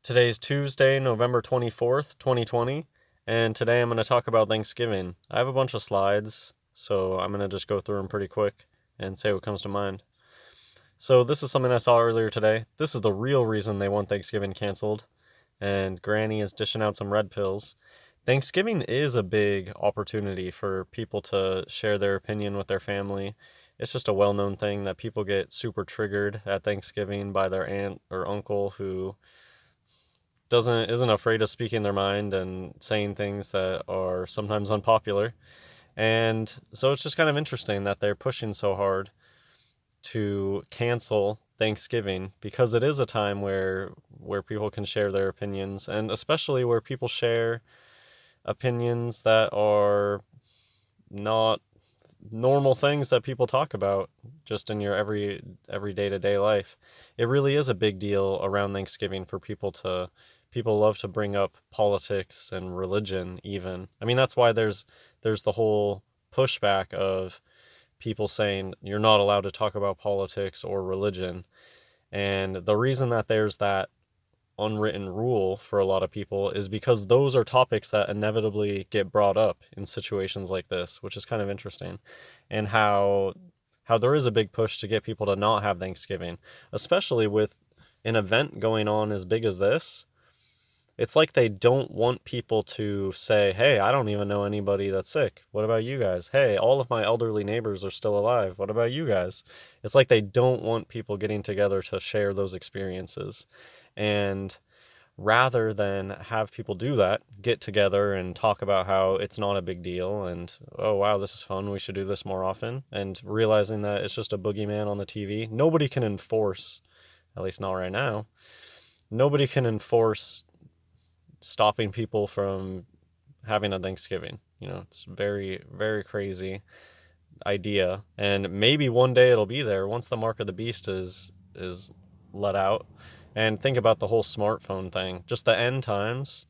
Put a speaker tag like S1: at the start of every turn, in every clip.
S1: Today's Tuesday, November 24th, 2020, and today I'm going to talk about Thanksgiving. I have a bunch of slides, so I'm going to just go through them pretty quick and say what comes to mind. So, this is something I saw earlier today. This is the real reason they want Thanksgiving canceled, and Granny is dishing out some red pills. Thanksgiving is a big opportunity for people to share their opinion with their family. It's just a well known thing that people get super triggered at Thanksgiving by their aunt or uncle who doesn't isn't afraid of speaking their mind and saying things that are sometimes unpopular. And so it's just kind of interesting that they're pushing so hard to cancel Thanksgiving because it is a time where people can share their opinions, and especially where people share opinions that are not normal things that people talk about just in your every day-to-day life. It really is a big deal around Thanksgiving for people love to bring up politics and religion even. I mean, that's why there's the whole pushback of people saying you're not allowed to talk about politics or religion. And the reason that there's that unwritten rule for a lot of people is because those are topics that inevitably get brought up in situations like this, which is kind of interesting. And how there is a big push to get people to not have Thanksgiving, especially with an event going on as big as this. It's like they don't want people to say, "Hey, I don't even know anybody that's sick. What about you guys? Hey, all of my elderly neighbors are still alive. What about you guys?" It's like they don't want people getting together to share those experiences. And rather than have people do that, get together and talk about how it's not a big deal and, oh wow, this is fun, we should do this more often, and realizing that it's just a boogeyman on the TV, nobody can enforce, at least not right now, nobody can enforce stopping people from having a Thanksgiving. It's very, very crazy idea. And maybe one day it'll be there once the mark of the beast is let out. And think about the whole smartphone thing. Just the end times,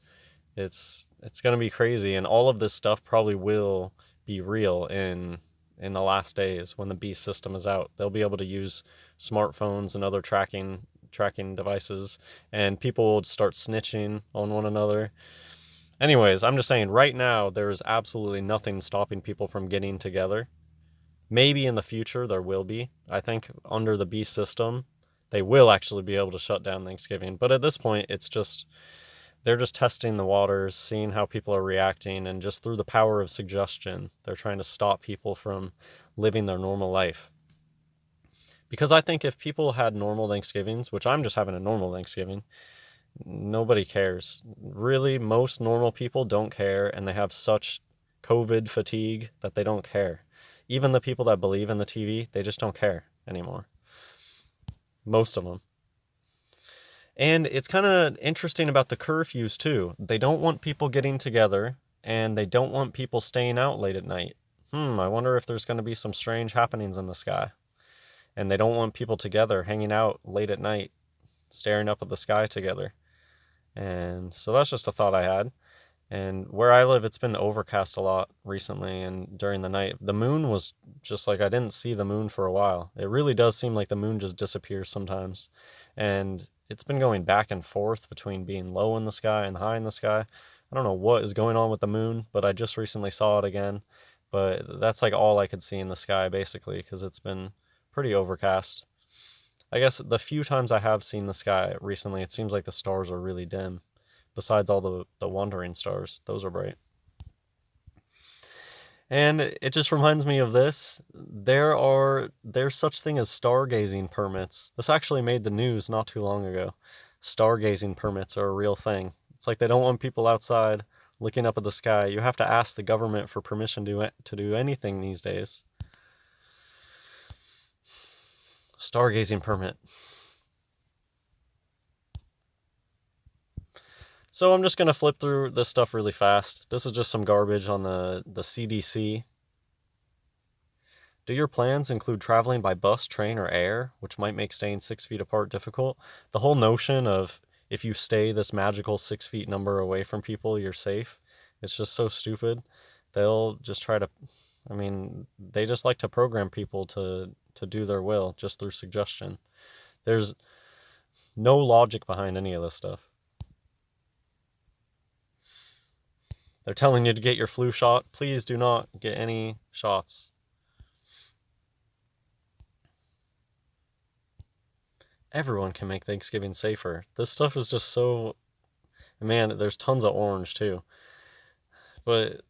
S1: it's going to be crazy, and all of this stuff probably will be real in the last days when the beast system is out. They'll be able to use smartphones and other tracking devices, and people will start snitching on one another. Anyways, I'm just saying right now there is absolutely nothing stopping people from getting together. Maybe in the future there will be. I think under the beast system they will actually be able to shut down Thanksgiving. But at this point it's just they're just testing the waters, seeing how people are reacting, and just through the power of suggestion, they're trying to stop people from living their normal life. Because I think if people had normal Thanksgivings, which I'm just having a normal Thanksgiving, nobody cares. Really, most normal people don't care, and they have such COVID fatigue that they don't care. Even the people that believe in the TV, they just don't care anymore. Most of them. And it's kind of interesting about the curfews too. They don't want people getting together, and they don't want people staying out late at night. I wonder if there's going to be some strange happenings in the sky. And they don't want people together hanging out late at night, staring up at the sky together. And so that's just a thought I had. And where I live, it's been overcast a lot recently, and during the night, the moon was just like I didn't see the moon for a while. It really does seem like the moon just disappears sometimes. And it's been going back and forth between being low in the sky and high in the sky. I don't know what is going on with the moon, but I just recently saw it again. But that's like all I could see in the sky basically, because it's been pretty overcast. I guess the few times I have seen the sky recently, it seems like the stars are really dim. Besides all the wandering stars, those are bright. And it just reminds me of this. There's such thing as stargazing permits. This actually made the news not too long ago. Stargazing permits are a real thing. It's like they don't want people outside looking up at the sky. You have to ask the government for permission to do anything these days. Stargazing permit. So I'm just going to flip through this stuff really fast. This is just some garbage on the CDC. Do your plans include traveling by bus, train, or air, which might make staying 6 feet apart difficult? The whole notion of if you stay this magical 6 feet number away from people, you're safe. It's just so stupid. They'll just try to, I mean, they just like to program people to do their will just through suggestion. There's no logic behind any of this stuff. They're telling you to get your flu shot. Please do not get any shots. Everyone can make Thanksgiving safer. This stuff is just so... Man, there's tons of orange too. But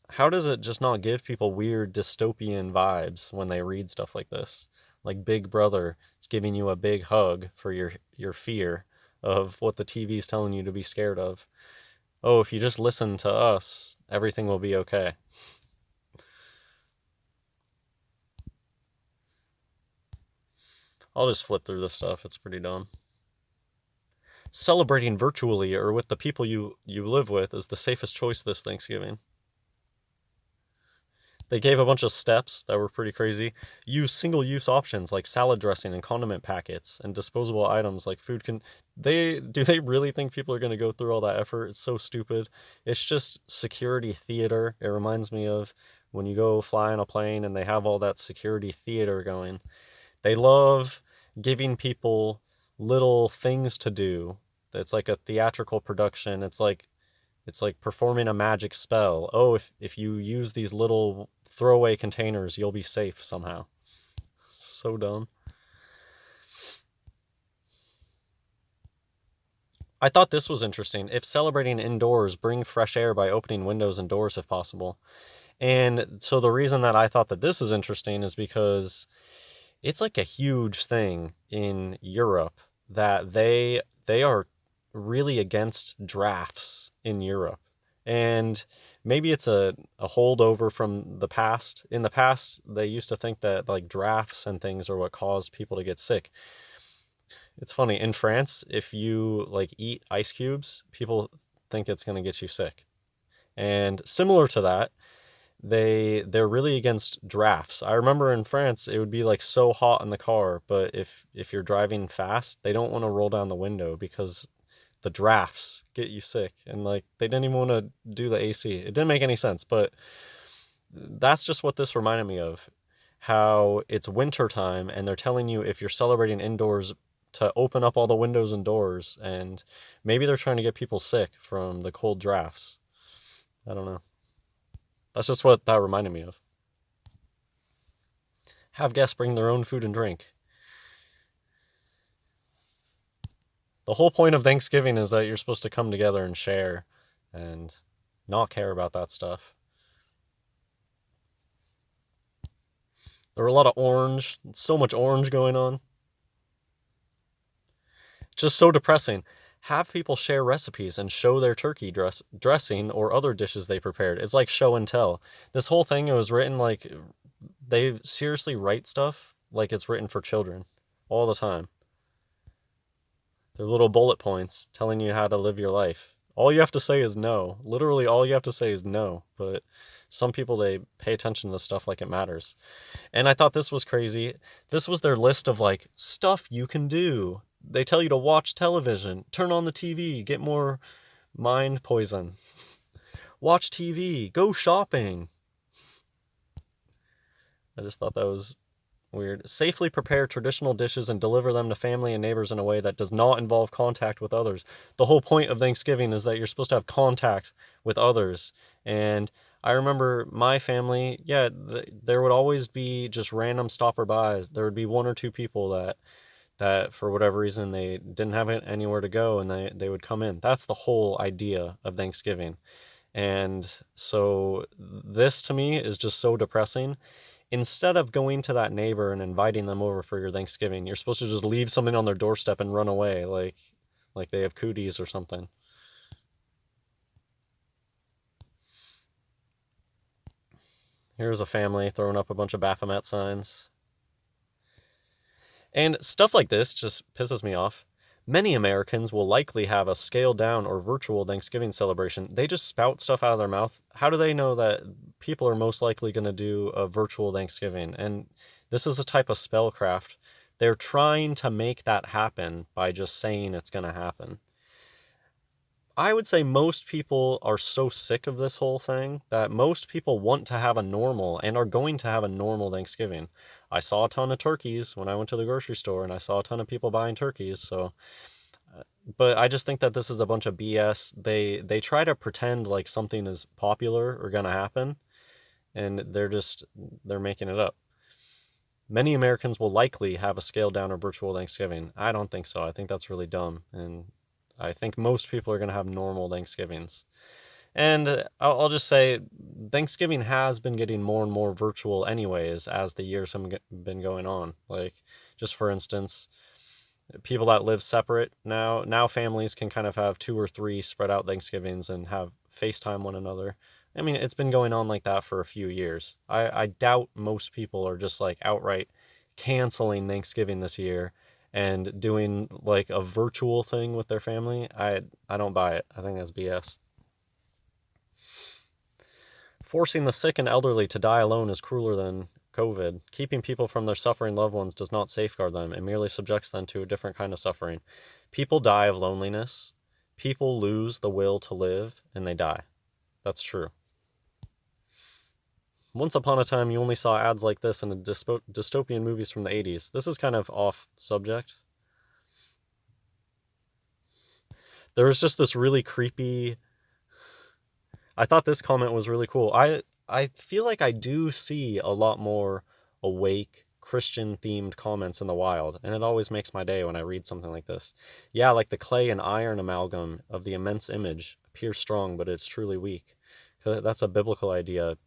S1: how does it just not give people weird dystopian vibes when they read stuff like this? Like Big Brother is giving you a big hug for your fear of what the TV is telling you to be scared of. Oh, if you just listen to us, everything will be okay. I'll just flip through this stuff. It's pretty dumb. Celebrating virtually or with the people you live with is the safest choice this Thanksgiving. They gave a bunch of steps that were pretty crazy. Use single-use options like salad dressing and condiment packets and disposable items like food can... Do they really think people are going to go through all that effort? It's so stupid. It's just security theater. It reminds me of when you go fly on a plane and they have all that security theater going. They love giving people little things to do. It's like a theatrical production. It's like performing a magic spell. Oh, if you use these little throwaway containers, you'll be safe somehow. So dumb. I thought this was interesting. If celebrating indoors, bring fresh air by opening windows and doors if possible. And so the reason that I thought that this is interesting is because it's like a huge thing in Europe that they are really against drafts in Europe. And maybe it's a holdover from the past. In the past, they used to think that like drafts and things are what caused people to get sick. It's funny, in France, if you like eat ice cubes, people think it's going to get you sick. And similar to that, they're really against drafts. I remember in France it would be like so hot in the car, but if you're driving fast, they don't want to roll down the window because the drafts get you sick, and like they didn't even want to do the AC. It didn't make any sense, but that's just what this reminded me of. How it's winter time and they're telling you if you're celebrating indoors to open up all the windows and doors, and maybe they're trying to get people sick from the cold drafts. I don't know. That's just what that reminded me of. Have guests bring their own food and drink. The whole point of Thanksgiving is that you're supposed to come together and share and not care about that stuff. There were a lot of orange, so much orange going on. Just so depressing. Have people share recipes and show their turkey dressing or other dishes they prepared. It's like show and tell. This whole thing, it was written like they seriously write stuff like it's written for children all the time. They're little bullet points telling you how to live your life. All you have to say is no. Literally all you have to say is no. But some people, they pay attention to this stuff like it matters. And I thought this was crazy. This was their list of like stuff you can do. They tell you to watch television, turn on the TV, get more mind poison. Watch TV, go shopping. I just thought that was weird. Safely prepare traditional dishes and deliver them to family and neighbors in a way that does not involve contact with others. The whole point of Thanksgiving is that you're supposed to have contact with others. And I remember my family, yeah, there would always be just random stopper-bys. There would be one or two people that for whatever reason they didn't have anywhere to go and they would come in. That's the whole idea of Thanksgiving. And so this to me is just so depressing. Instead of going to that neighbor and inviting them over for your Thanksgiving, you're supposed to just leave something on their doorstep and run away like they have cooties or something. Here's a family throwing up a bunch of Baphomet signs. And stuff like this just pisses me off. Many Americans will likely have a scaled down or virtual Thanksgiving celebration. They just spout stuff out of their mouth. How do they know that people are most likely going to do a virtual Thanksgiving? And this is a type of spellcraft. They're trying to make that happen by just saying it's going to happen. I would say most people are so sick of this whole thing that most people want to have a normal and are going to have a normal Thanksgiving. I saw a ton of turkeys when I went to the grocery store and I saw a ton of people buying turkeys. So But I just think that this is a bunch of BS. They try to pretend like something is popular or gonna happen, and they're making it up. Many Americans will likely have a scaled down or virtual Thanksgiving. I don't think so. I think that's really dumb, and I think most people are gonna have normal Thanksgivings. And I'll just say Thanksgiving has been getting more and more virtual anyways as the years have been going on. Like, just for instance, people that live separate now families can kind of have 2 or 3 spread out Thanksgivings and have FaceTime one another. I mean, it's been going on like that for a few years. I doubt most people are just like outright canceling Thanksgiving this year and doing like a virtual thing with their family. I don't buy it. I think that's BS. Forcing the sick and elderly to die alone is crueler than COVID. Keeping people from their suffering loved ones does not safeguard them. It merely subjects them to a different kind of suffering. People die of loneliness. People lose the will to live and they die. That's true. Once upon a time, you only saw ads like this in the dystopian movies from the 80s. This is kind of off subject. There was just this really creepy. I thought this comment was really cool. I feel like I do see a lot more awake Christian themed comments in the wild, and it always makes my day when I read something like this. Yeah, like the clay and iron amalgam of the immense image appears strong, but it's truly weak. That's a biblical idea,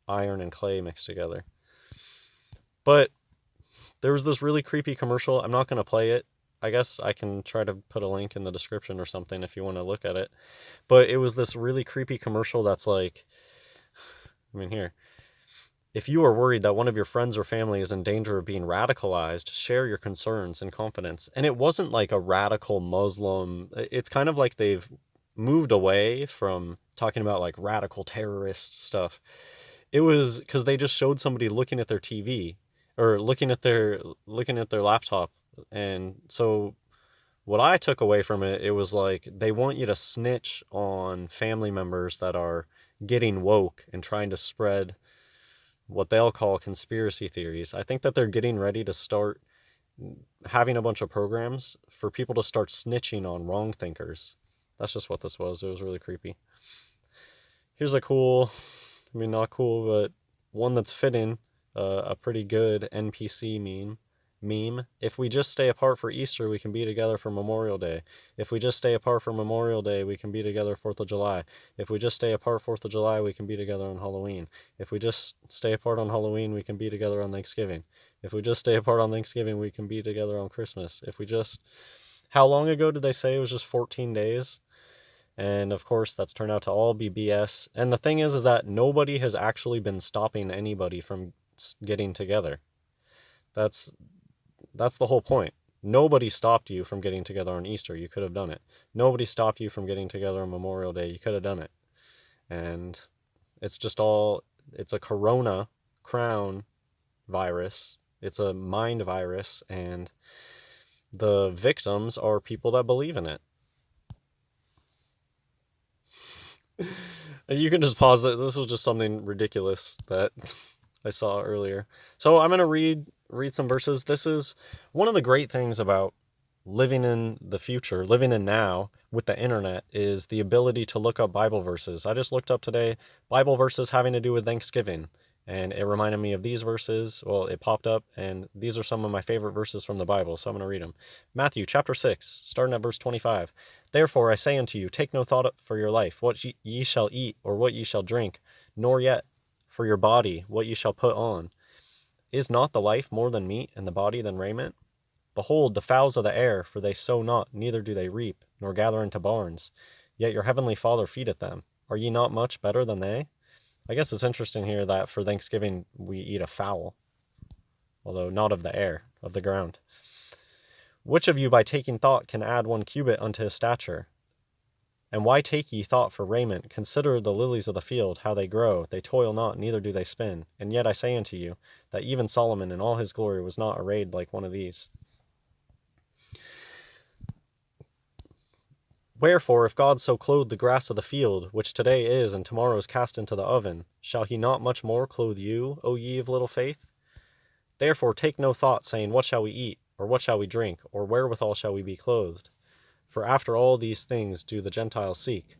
S1: iron and clay mixed together. But there was this really creepy commercial. I'm not going to play it. I guess I can try to put a link in the description or something if you want to look at it. But it was this really creepy commercial that's like, I mean, here. If you are worried that one of your friends or family is in danger of being radicalized, share your concerns and confidence. And it wasn't like a radical Muslim. It's kind of like they've moved away from talking about like radical terrorist stuff. It was because they just showed somebody looking at their TV or looking at their laptop. And so what I took away from it, it was like they want you to snitch on family members that are getting woke and trying to spread what they'll call conspiracy theories. I think that they're getting ready to start having a bunch of programs for people to start snitching on wrong thinkers. That's just what this was. It was really creepy. Here's a cool, I mean, not cool, but one that's fitting, a pretty good NPC meme. If we just stay apart for Easter, we can be together for Memorial Day. If we just stay apart for Memorial Day, we can be together 4th of July. If we just stay apart 4th of July, we can be together on Halloween. If we just stay apart on Halloween, we can be together on Thanksgiving. If we just stay apart on Thanksgiving, we can be together on Christmas. If we just... How long ago did they say it was just 14 days? And of course, that's turned out to all be BS. And the thing is that nobody has actually been stopping anybody from getting together. That's the whole point. Nobody stopped you from getting together on Easter. You could have done it. Nobody stopped you from getting together on Memorial Day. You could have done it. And it's a corona crown virus. It's a mind virus, and the victims are people that believe in it. You can just pause that. This was just something ridiculous that I saw earlier. So I'm going to read some verses. This is one of the great things about living in the future, living in now with the internet, is the ability to look up Bible verses. I just looked up today Bible verses having to do with Thanksgiving, and it reminded me of these verses. Well, it popped up, and these are some of my favorite verses from the Bible, so I'm going to read them. Matthew chapter 6, starting at verse 25. Therefore I say unto you, take no thought for your life, what ye shall eat, or what ye shall drink, nor yet for your body, what ye shall put on. Is not the life more than meat, and the body than raiment? Behold the fowls of the air, for they sow not, neither do they reap, nor gather into barns, yet your heavenly Father feedeth them. Are ye not much better than they? I guess it's interesting here that for Thanksgiving we eat a fowl, although not of the air, of the ground. Which of you by taking thought can add 1 cubit unto his stature? And why take ye thought for raiment? Consider the lilies of the field, how they grow. They toil not, neither do they spin. And yet I say unto you, that even Solomon in all his glory was not arrayed like one of these. Wherefore, if God so clothe the grass of the field, which today is and tomorrow is cast into the oven, shall he not much more clothe you, O ye of little faith? Therefore take no thought, saying, what shall we eat? Or what shall we drink? Or wherewithal shall we be clothed? For after all these things do the Gentiles seek.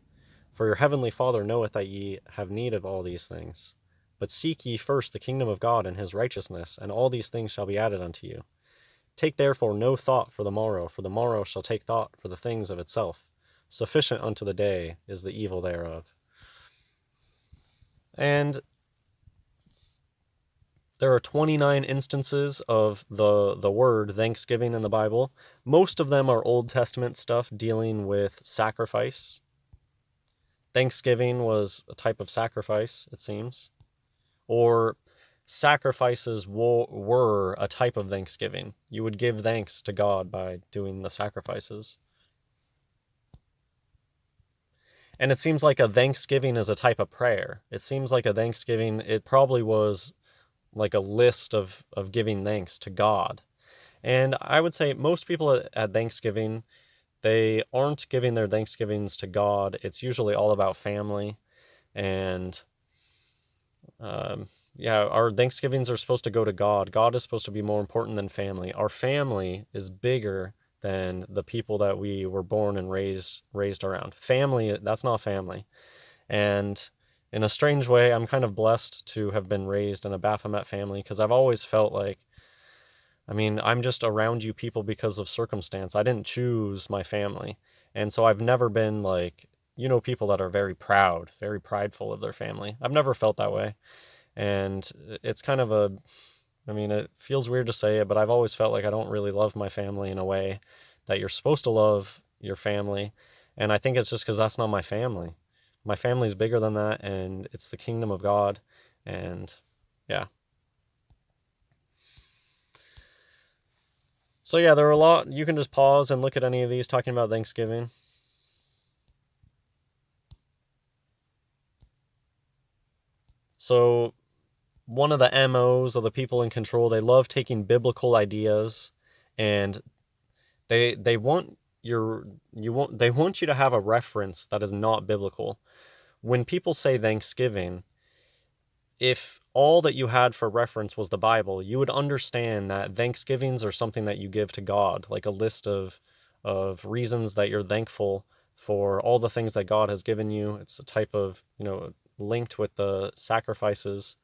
S1: For your heavenly Father knoweth that ye have need of all these things. But seek ye first the kingdom of God and his righteousness, and all these things shall be added unto you. Take therefore no thought for the morrow shall take thought for the things of itself. Sufficient unto the day is the evil thereof. And there are 29 instances of the word Thanksgiving in the Bible. Most of them are Old Testament stuff dealing with sacrifice. Thanksgiving was a type of sacrifice, it seems. Or sacrifices were a type of thanksgiving. You would give thanks to God by doing the sacrifices. And it seems like a thanksgiving is a type of prayer. It seems like a thanksgiving, it probably was like a list of giving thanks to God. And I would say most people at Thanksgiving, they aren't giving their Thanksgivings to God. It's usually all about family. And yeah, our Thanksgivings are supposed to go to God. God is supposed to be more important than family. Our family is bigger than the people that we were born and raised around. Family, that's not family. And in a strange way, I'm kind of blessed to have been raised in a Baphomet family, because I've always felt like, I mean, I'm just around you people because of circumstance. I didn't choose my family. And so I've never been like, people that are very proud, very prideful of their family. I've never felt that way. And it's kind of it feels weird to say it, but I've always felt like I don't really love my family in a way that you're supposed to love your family. And I think it's just because that's not my family. My family's bigger than that, and it's the kingdom of God. And yeah. So yeah, there are a lot. You can just pause and look at any of these talking about Thanksgiving. So one of the MOs of the people in control, they love taking biblical ideas, and they want they want you to have a reference that is not biblical. When people say Thanksgiving, if all that you had for reference was the Bible, you would understand that Thanksgivings are something that you give to God, like a list of reasons that you're thankful for all the things that God has given you. It's a type of, linked with the sacrifices.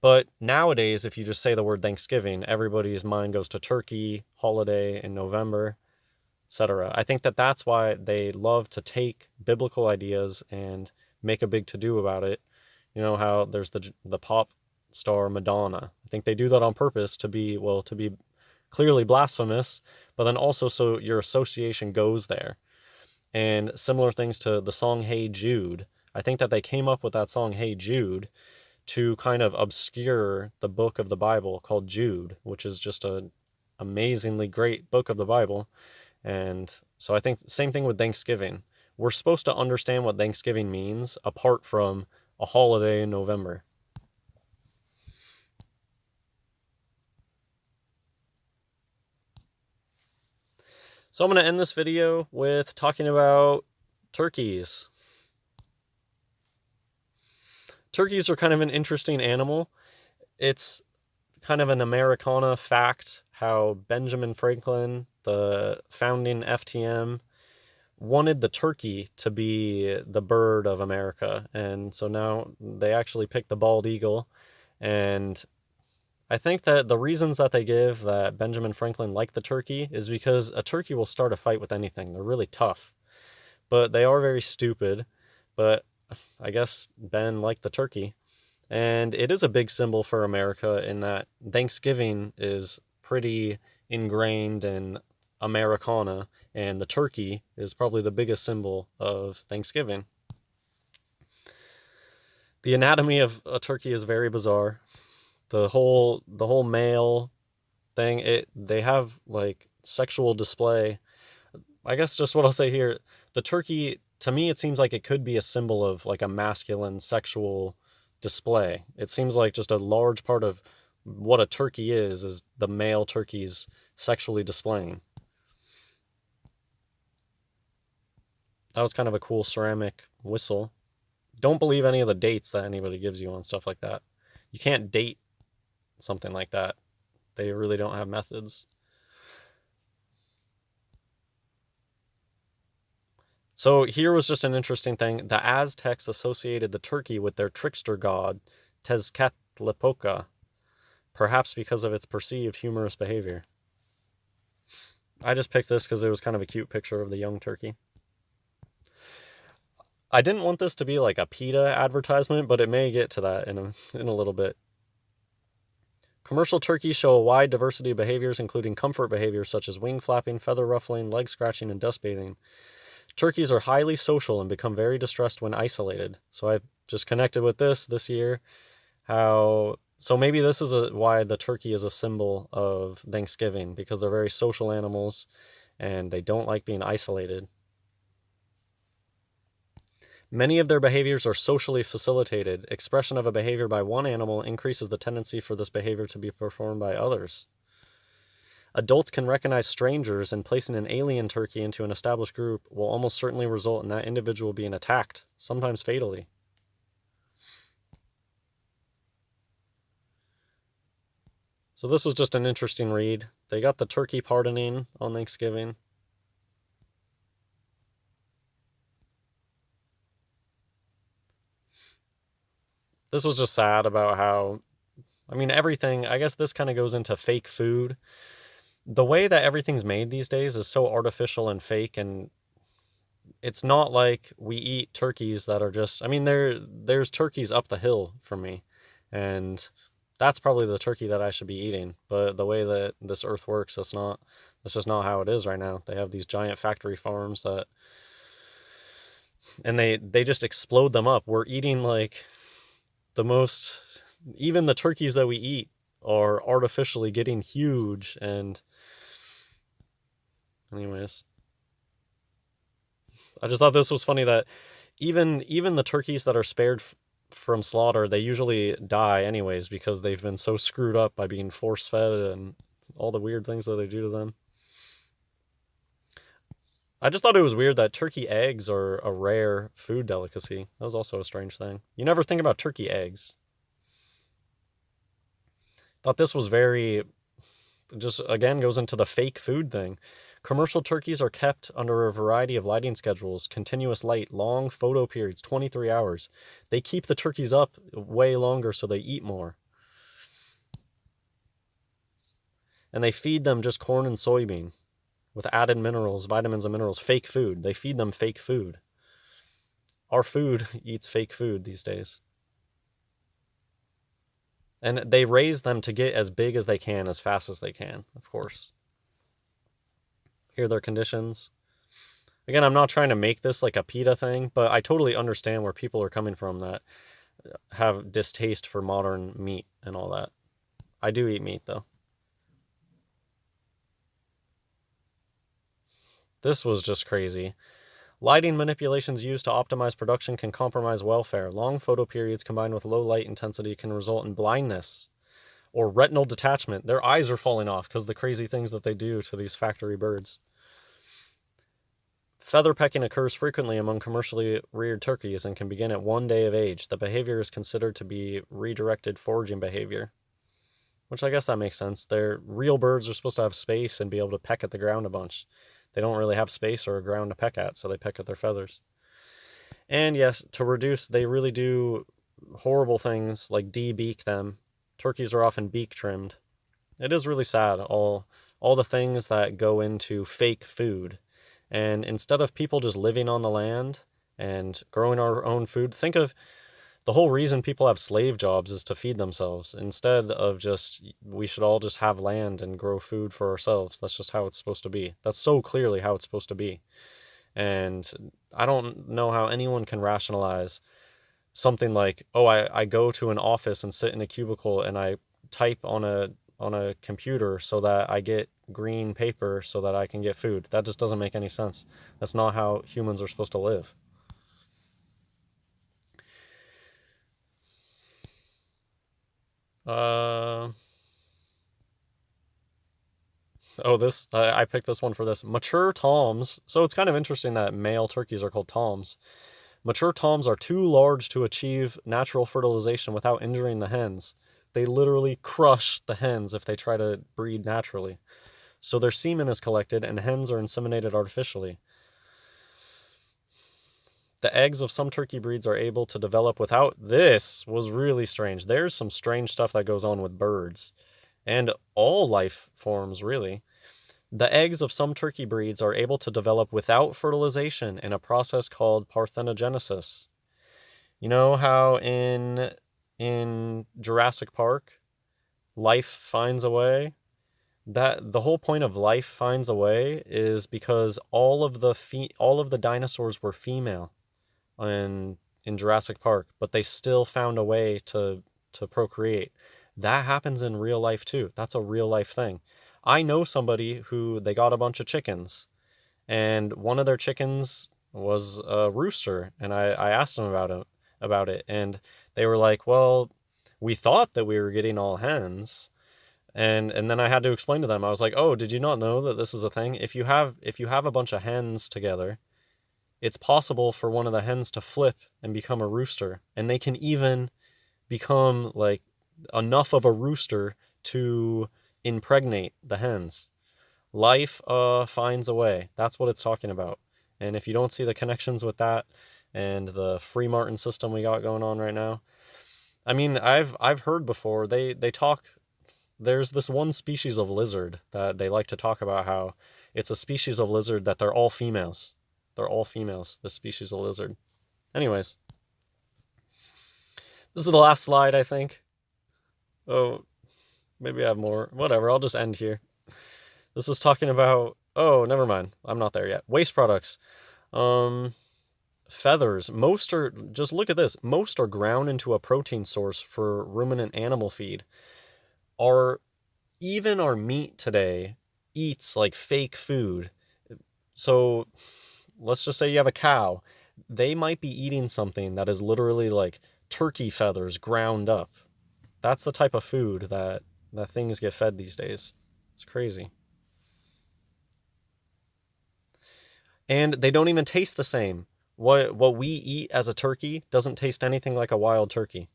S1: But nowadays, if you just say the word Thanksgiving, everybody's mind goes to turkey, holiday in November, etc. I think that that's why they love to take biblical ideas and make a big to-do about it. You know how there's the pop star Madonna. I think they do that on purpose to be clearly blasphemous, but then also so your association goes there. And similar things to the song Hey Jude. I think that they came up with that song Hey Jude to kind of obscure the book of the Bible called Jude, which is just an amazingly great book of the Bible. And so I think same thing with Thanksgiving. We're supposed to understand what Thanksgiving means apart from a holiday in November. So I'm going to end this video with talking about turkeys. Turkeys are kind of an interesting animal. It's kind of an Americana fact how Benjamin Franklin, the founding FTM, wanted the turkey to be the bird of America. And so now they actually picked the bald eagle. And I think that the reasons that they give that Benjamin Franklin liked the turkey is because a turkey will start a fight with anything. They're really tough, but they are very stupid. But I guess Ben liked the turkey. And it is a big symbol for America in that Thanksgiving is pretty ingrained in Americana, and the turkey is probably the biggest symbol of Thanksgiving. The anatomy of a turkey is very bizarre. The whole male thing, they have like sexual display. I guess just what I'll say here, the turkey, to me, it seems like it could be a symbol of like a masculine sexual display. It seems like just a large part of what a turkey is the male turkeys sexually displaying. That was kind of a cool ceramic whistle. Don't believe any of the dates that anybody gives you on stuff like that. You can't date something like that. They really don't have methods. So here was just an interesting thing. The Aztecs associated the turkey with their trickster god, Tezcatlipoca, perhaps because of its perceived humorous behavior. I just picked this because it was kind of a cute picture of the young turkey. I didn't want this to be like a PETA advertisement, but it may get to that in a little bit. Commercial turkeys show a wide diversity of behaviors, including comfort behaviors such as wing flapping, feather ruffling, leg scratching, and dust bathing. Turkeys are highly social and become very distressed when isolated. So I've just connected with this year. So maybe this is why the turkey is a symbol of Thanksgiving, because they're very social animals and they don't like being isolated. Many of their behaviors are socially facilitated. Expression of a behavior by one animal increases the tendency for this behavior to be performed by others. Adults can recognize strangers, and placing an alien turkey into an established group will almost certainly result in that individual being attacked, sometimes fatally. So this was just an interesting read. They got the turkey pardoning on Thanksgiving. This was just sad about how, I mean, everything, I guess this kind of goes into fake food. The way that everything's made these days is so artificial and fake, and it's not like we eat turkeys that are just, I mean, there's turkeys up the hill from me, and that's probably the turkey that I should be eating. But the way that this earth works, that's just not how it is right now. They have these giant factory farms and they just explode them up. We're eating like even the turkeys that we eat are artificially getting huge. And anyways, I just thought this was funny that even the turkeys that are spared from slaughter, they usually die anyways because they've been so screwed up by being force fed and all the weird things that they do to them. I just thought it was weird that turkey eggs are a rare food delicacy. That was also a strange thing. You never think about turkey eggs. Thought this was very, just again goes into the fake food thing. Commercial turkeys are kept under a variety of lighting schedules, continuous light, long photo periods, 23 hours. They keep the turkeys up way longer so they eat more. And they feed them just corn and soybean with added minerals, vitamins and minerals, fake food. They feed them fake food. Our food eats fake food these days. And they raise them to get as big as they can, as fast as they can, of course. Here are their conditions. Again, I'm not trying to make this like a PETA thing, but I totally understand where people are coming from that have distaste for modern meat and all that. I do eat meat, though. This was just crazy. Lighting manipulations used to optimize production can compromise welfare. Long photo periods combined with low light intensity can result in blindness or retinal detachment. Their eyes are falling off because of the crazy things that they do to these factory birds. Feather pecking occurs frequently among commercially reared turkeys and can begin at 1 day of age. The behavior is considered to be redirected foraging behavior, which I guess that makes sense. Real birds are supposed to have space and be able to peck at the ground a bunch. They don't really have space or a ground to peck at, so they peck at their feathers. And yes, to reduce, they really do horrible things like de-beak them. Turkeys are often beak trimmed. It is really sad, all the things that go into fake food. And instead of people just living on the land and growing our own food, think of the whole reason people have slave jobs is to feed themselves. Instead of just, we should all just have land and grow food for ourselves. That's just how it's supposed to be. That's so clearly how it's supposed to be. And I don't know how anyone can rationalize something like, oh, I go to an office and sit in a cubicle and I type on a computer so that I get green paper so that I can get food. That just doesn't make any sense. That's not how humans are supposed to live. Oh, I picked this one for this. Mature toms. So it's kind of interesting that male turkeys are called toms. Mature toms are too large to achieve natural fertilization without injuring the hens. They literally crush the hens if they try to breed naturally. So their semen is collected and hens are inseminated artificially. The eggs of some turkey breeds are able to develop without... This was really strange. There's some strange stuff that goes on with birds. And all life forms, really. The eggs of some turkey breeds are able to develop without fertilization in a process called parthenogenesis. You know how in Jurassic Park, life finds a way? That the whole point of life finds a way is because all of the dinosaurs were female in Jurassic Park, but they still found a way to procreate. That happens in real life too. That's a real life thing. I know somebody who they got a bunch of chickens, and one of their chickens was a rooster, and I asked them about it, and they were like, "Well, we thought that we were getting all hens." And then I had to explain to them. I was like, "Oh, did you not know that this is a thing? If you have a bunch of hens together, it's possible for one of the hens to flip and become a rooster, and they can even become like enough of a rooster to impregnate the hens. Life finds a way. That's what it's talking about. And if you don't see the connections with that and the free martin system we got going on right now, I mean, I've heard before they talk. There's this one species of lizard that they like to talk about how it's a species of lizard that they're all females. They're all females, this species of lizard. Anyways, this is the last slide, I think. Oh, maybe I have more. Whatever, I'll just end here. This is talking about... Oh, never mind. I'm not there yet. Waste products. Feathers. Most are... Just look at this. Most are ground into a protein source for ruminant animal feed. Even our meat today eats like fake food. So let's just say you have a cow. They might be eating something that is literally like turkey feathers ground up. That's the type of food that things get fed these days. It's crazy. And they don't even taste the same. What we eat as a turkey doesn't taste anything like a wild turkey.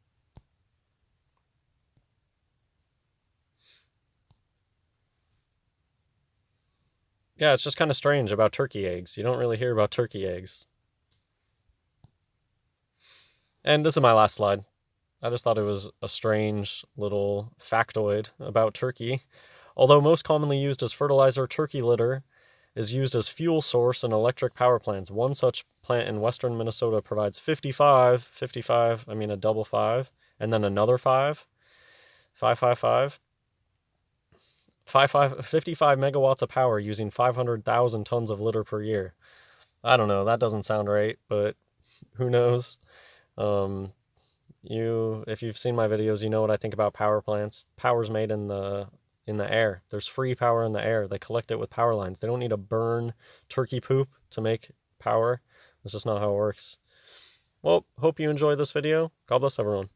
S1: Yeah, it's just kind of strange about turkey eggs. You don't really hear about turkey eggs. And this is my last slide. I just thought it was a strange little factoid about turkey. Although most commonly used as fertilizer, turkey litter is used as fuel source in electric power plants. One such plant in western Minnesota provides 55, I mean a double 5, and then another 5, 555, 55 megawatts of power using 500,000 tons of litter per year. I don't know, that doesn't sound right, but who knows? If you've seen my videos, you know what I think about power plants. Power's made in the air. There's free power in the air. They collect it with power lines. They don't need to burn turkey poop to make power. That's just not how it works. Well, hope you enjoyed this video. God bless everyone.